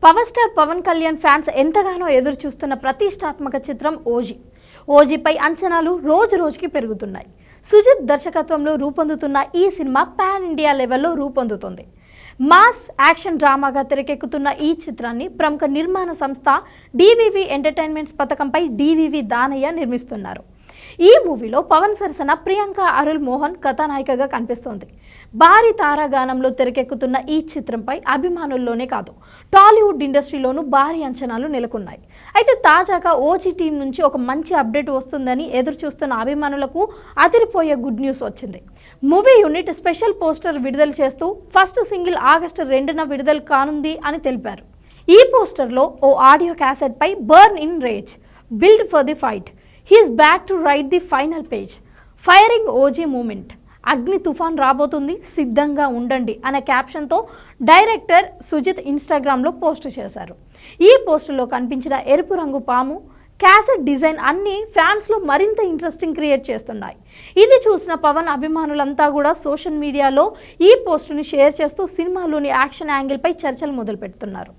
Power star Pawan Kalyan fans ఎంతగానో ఎదురు చూస్తున్న ప్రతిష్టాత్మక చిత్రం ఓజీ. ఓజీపై అంచనాలు రోజు రోజుకి పెరుగుతున్నాయి. సుజిత్ దర్శకత్వంలో రూపొందుతున్న ఈ సినిమా పాన్ ఇండియా లెవెల్లో రూపొందుతుంది. మాస్ యాక్షన్ డ్రామాగా తెరకెక్కుతున్న ఈ చిత్రాన్ని ప్రముఖ నిర్మాణ సంస్థ డివివి ఎంటర్టైన్మెంట్స్ పథకంపై డివివి దానయ్య నిర్మిస్తున్నారు. ఈ మూవీలో పవన్ సరసన ప్రియాంక అరుల్ మోహన్ కథానాయికగా కనిపిస్తోంది. భారీ తారాగానంలో తెరకెక్కుతున్న ఈ చిత్రంపై అభిమానుల్లోనే కాదు, టాలీవుడ్ ఇండస్ట్రీలోనూ భారీ అంచనాలు నెలకొన్నాయి. అయితే తాజాగా ఓజీ టీం నుంచి ఒక మంచి అప్డేట్ వస్తుందని ఎదురు చూస్తున్న అభిమానులకు అదిరిపోయే గుడ్ న్యూస్ వచ్చింది. మూవీ యూనిట్ స్పెషల్ పోస్టర్ విడుదల చేస్తూ ఫస్ట్ సింగిల్ ఆగస్టు 2న విడుదల కానుంది అని తెలిపారు. ఈ పోస్టర్లో ఓ ఆడియో క్యాసెట్ పై burn in rage, build for the fight, he's back to write the final page, firing OG moment, అగ్ని తుఫాన్ రాబోతుంది సిద్ధంగా ఉండండి అనే క్యాప్షన్తో డైరెక్టర్ సుజిత్ ఇన్స్టాగ్రామ్లో పోస్ట్ చేశారు. ఈ పోస్టులో కనిపించిన ఎరుపు రంగు పాము, క్యాసెట్ డిజైన్ అన్నీ ఫ్యాన్స్లో మరింత ఇంట్రెస్టింగ్ క్రియేట్ చేస్తున్నాయి. ఇది చూసిన పవన్ అభిమానులంతా కూడా సోషల్ మీడియాలో ఈ పోస్టుని షేర్ చేస్తూ సినిమాలోని యాక్షన్ యాంగిల్పై చర్చలు మొదలు పెడుతున్నారు.